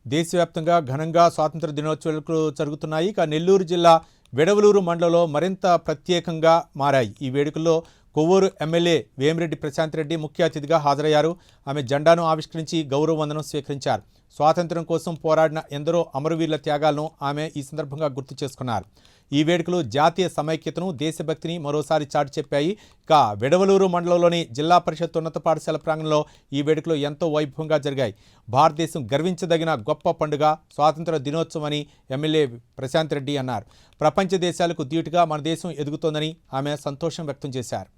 దేశవ్యాప్తంగా ఘనంగా స్వాతంత్ర దినోత్సవాలు జరుగుతున్నాయి. ఇక నెల్లూరు జిల్లా వెడవలూరు మండలంలో మరింత ప్రత్యేకంగా మారాయి. ఈ వేడుకల్లో కొవ్వూరు ఎమ్మెల్యే వేమిరెడ్డి ప్రశాంత్ రెడ్డి ముఖ్య అతిథిగా హాజరయ్యారు. ఆమె జెండాను ఆవిష్కరించి గౌరవ వందనం స్వీకరించారు. స్వాతంత్ర్యం కోసం పోరాడిన ఎందరో అమరవీరుల త్యాగాలను ఆమె ఈ సందర్భంగా గుర్తు చేసుకున్నారు. ఈ వేడుకలు జాతీయ సమైక్యతను, దేశభక్తిని మరోసారి చాటి చెప్పాయి. ఇక వెడవలూరు మండలంలోని జిల్లా పరిషత్ ఉన్నత పాఠశాల ప్రాంగణంలో ఈ వేడుకలు ఎంతో వైభవంగా జరిగాయి. భారతదేశం గర్వించదగిన గొప్ప పండుగ స్వాతంత్ర దినోత్సవం అని ఎమ్మెల్యే ప్రశాంత్ రెడ్డి అన్నారు. ప్రపంచ దేశాలకు ధీటుగా మన దేశం ఎదుగుతోందని ఆమె సంతోషం వ్యక్తం చేశారు.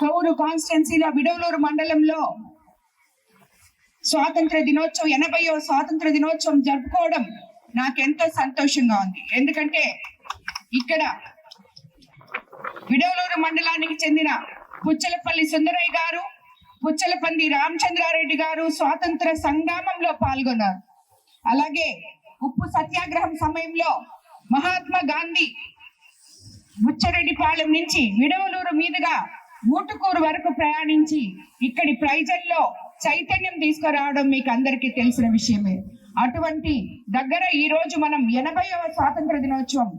కొవ్వూరు కాన్స్టిట్యున్సీలో వెడవలూరు మండలంలో స్వాతంత్ర దినోత్సవం 80వ స్వాతంత్ర దినోత్సవం జరుపుకోవడం నాకెంతో సంతోషంగా ఉంది. ఎందుకంటే ఇక్కడ విడవలూరు మండలానికి చెందిన పుచ్చలపల్లి సుందరయ్య గారు, పుచ్చలపల్లి రామచంద్రారెడ్డి గారు స్వాతంత్ర సంగ్రామంలో పాల్గొన్నారు. అలాగే ఉప్పు సత్యాగ్రహం సమయంలో మహాత్మా గాంధీ బుచ్చరెడ్డిపాలెం నుంచి విడవలూరు మీదుగా ఊటుకూరు వరకు ప్రయాణించి ఇక్కడి ప్రజల్లో చైతన్యం తీసుకురావడం మీకు అందరికీ తెలిసిన విషయమే. అటువంటి దగ్గర ఈ రోజు మనం 80వ స్వాతంత్ర దినోత్సవం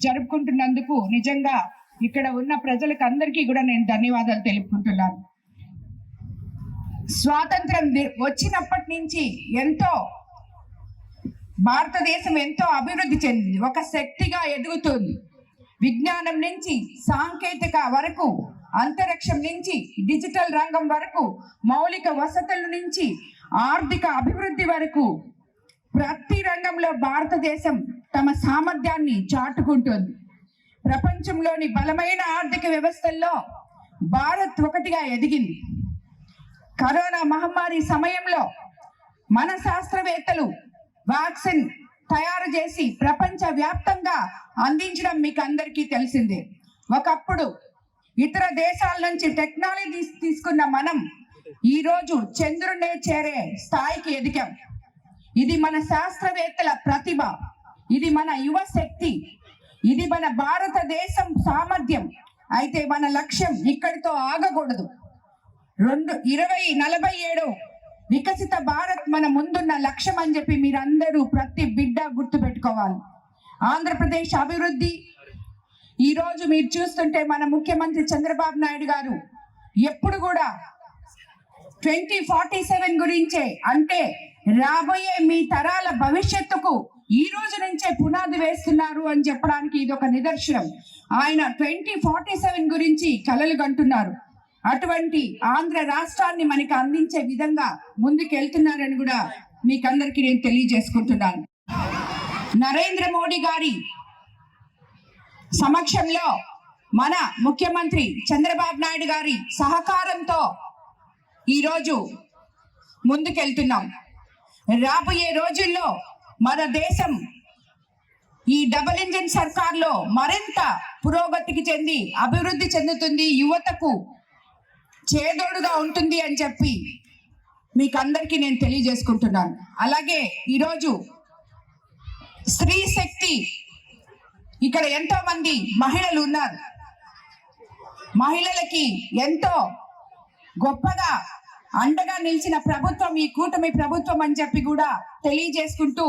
జరుపుకుంటున్నందుకు నిజంగా ఇక్కడ ఉన్న ప్రజలకు అందరికీ కూడా నేను ధన్యవాదాలు తెలుపుకుంటున్నాను. స్వాతంత్రం వచ్చినప్పటి నుంచి భారతదేశం ఎంతో అభివృద్ధి చెందింది, ఒక శక్తిగా ఎదుగుతుంది. విజ్ఞానం నుంచి సాంకేతిక వరకు, అంతరిక్షం నుంచి డిజిటల్ రంగం వరకు, మౌలిక వసతుల నుంచి ఆర్థిక అభివృద్ధి వరకు ప్రతి రంగంలో భారతదేశం తమ సామర్థ్యాన్ని చాటుకుంటుంది. ప్రపంచంలోని బలమైన ఆర్థిక వ్యవస్థల్లో భారత్ ఒకటిగా ఎదిగింది. కరోనా మహమ్మారి సమయంలో మన శాస్త్రవేత్తలు వ్యాక్సిన్ తయారు చేసి ప్రపంచ వ్యాప్తంగా అందించడం మీకు అందరికీ తెలిసిందే. ఒకప్పుడు ఇతర దేశాల నుంచి టెక్నాలజీ తీసుకున్న మనం ఈరోజు చంద్రుడినే చేరే స్థాయికి ఎదిగాం. ఇది మన శాస్త్రవేత్తల ప్రతిభ, ఇది మన యువ శక్తి, ఇది మన భారతదేశం సామర్థ్యం. అయితే మన లక్ష్యం ఇక్కడితో ఆగకూడదు. 2047 వికసిత భారత్ మన ముందున్న లక్ష్యం అని చెప్పి మీరందరూ ప్రతి బిడ్డ గుర్తు పెట్టుకోవాలి. ఆంధ్రప్రదేశ్ అభివృద్ధి ఈరోజు మీరు చూస్తుంటే మన ముఖ్యమంత్రి చంద్రబాబు నాయుడు గారు ఎప్పుడు కూడా 2047 గురించే, అంటే రాబోయే మీ తరాల భవిష్యత్తుకు ఈ రోజు నుంచే పునాది వేస్తున్నారు అని చెప్పడానికి ఇది ఒక నిదర్శనం. ఆయన 2047 గురించి కలలు కంటున్నారు. అటువంటి ఆంధ్ర రాష్ట్రాన్ని మనకి అందించే విధంగా ముందుకెళ్తున్నారని కూడా మీకు అందరికీ నేను తెలియజేసుకుంటున్నాను. నరేంద్ర మోడీ గారి సమక్షంలో మన ముఖ్యమంత్రి చంద్రబాబు నాయుడు గారి సహకారంతో ఈరోజు ముందుకెళ్తున్నాం. రాబోయే రోజుల్లో మన దేశం ఈ డబుల్ ఇంజిన్ సర్కార్లో మరింత పురోగతికి చెంది అభివృద్ధి చెందుతుంది, యువతకు చేదోడుగా ఉంటుంది అని చెప్పి మీకు అందరికీ నేను తెలియజేసుకుంటున్నాను. అలాగే ఈరోజు స్త్రీ శక్తి, ఇక్కడ ఎంతో మంది మహిళలు ఉన్నారు. మహిళలకి ఎంతో గొప్పగా అండగా నిలిచిన ప్రభుత్వం ఈ కూటమి ప్రభుత్వం అని చెప్పి కూడా తెలియజేసుకుంటూ,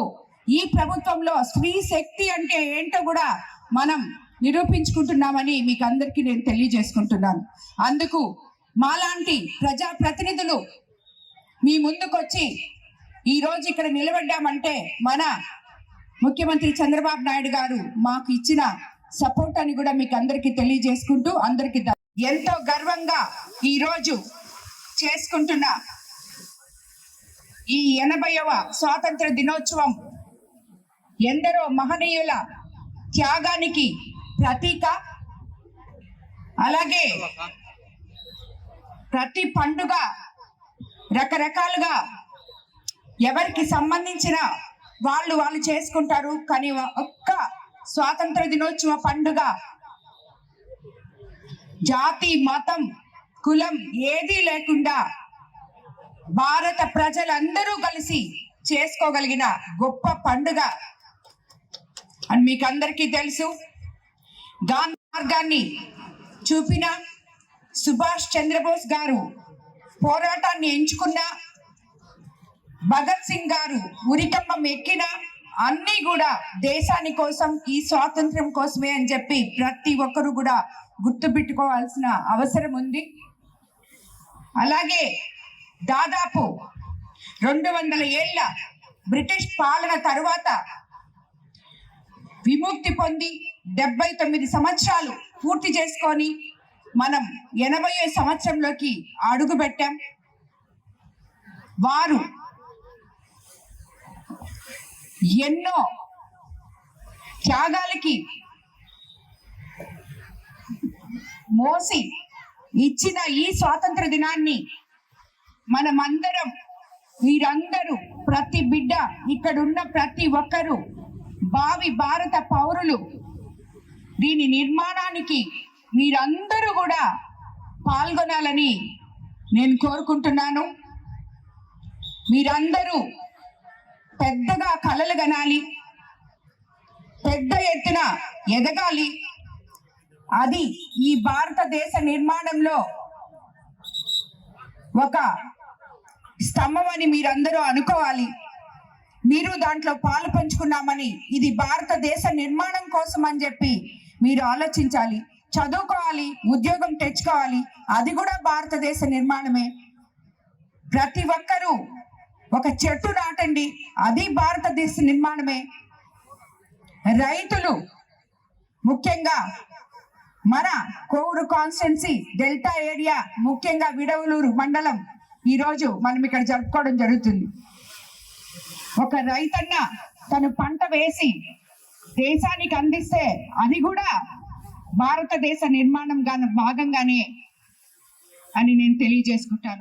ఈ ప్రభుత్వంలో స్త్రీ శక్తి అంటే ఏంటో కూడా మనం నిరూపించుకుంటున్నామని మీకు అందరికీ నేను తెలియజేసుకుంటున్నాను. అందుకు మాలాంటి ప్రజా ప్రతినిధులు మీ ముందుకొచ్చి ఈరోజు ఇక్కడ నిలబడ్డామంటే మన ముఖ్యమంత్రి చంద్రబాబు నాయుడు గారు మాకు ఇచ్చిన సపోర్ట్ అని కూడా మీకు అందరికీ తెలియజేసుకుంటూ, అందరికీ ఎంతో గర్వంగా ఈరోజు చేసుకుంటున్న ఈ 80వ స్వాతంత్ర దినోత్సవం ఎందరో మహనీయుల త్యాగానికి ప్రతీక. అలాగే ప్రతి పండుగ రకరకాలుగా ఎవరికి సంబంధించిన వాళ్ళు చేసుకుంటారు. కానీ ఒక్క స్వాతంత్ర దినోత్సవ పండుగ జాతి, మతం, కులం ఏదీ లేకుండా భారత ప్రజలందరూ కలిసి చేసుకోగలిగిన గొప్ప పండుగ అని మీకు అందరికీ తెలుసు. గాంధీ మార్గాన్ని చూపిన సుభాష్ చంద్రబోస్ గారు పోరాటాన్ని ఎంచుకున్న భగత్ సింగ్ గారు ఉరికమ్మం ఎక్కిన అన్ని కూడా దేశాని కోసం, ఈ స్వాతంత్ర్యం కోసమే అని చెప్పి ప్రతి ఒక్కరు కూడా గుర్తుపెట్టుకోవాల్సిన అవసరం ఉంది. అలాగే దాదాపు 200 ఏళ్ల బ్రిటిష్ పాలన తరువాత విముక్తి పొంది 79 సంవత్సరాలు పూర్తి చేసుకొని మనం 80వ సంవత్సరంలోకి అడుగు పెట్టాం. వారు ఎన్నో త్యాగాలకి మోసి ఇచ్చిన ఈ స్వాతంత్ర దినాన్ని మనమందరం, వీరందరూ, ప్రతి బిడ్డ, ఇక్కడున్న ప్రతి ఒక్కరూ భావి భారత పౌరులు, దీని నిర్మాణానికి మీరందరూ కూడా పాల్గొనాలని నేను కోరుకుంటున్నాను. మీరందరూ పెద్దగా కలలు కనాలి, పెద్ద ఎత్తున ఎదగాలి. అది ఈ భారతదేశ నిర్మాణంలో ఒక స్తంభం అని మీరందరూ అనుకోవాలి. మీరు దాంట్లో పాలు పంచుకున్నామని, ఇది భారతదేశ నిర్మాణం కోసం అని చెప్పి మీరు ఆలోచించాలి. చదువుకోవాలి, ఉద్యోగం తెచ్చుకోవాలి, అది కూడా భారతదేశ నిర్మాణమే. ప్రతి ఒక్కరూ ఒక చెట్టు నాటండి, అది భారతదేశ నిర్మాణమే. రైతులు, ముఖ్యంగా మన కోవూరు కాన్స్టిట్యున్సీ డెల్టా ఏరియా, ముఖ్యంగా విడవలూరు మండలం ఈరోజు మనం ఇక్కడ జరుపుకోవడం జరుగుతుంది. ఒక రైతన్న తను పంట వేసి దేశానికి అందిస్తే అది కూడా భారతదేశ నిర్మాణం భాగంగానే అని నేను తెలియజేసుకుంటాను.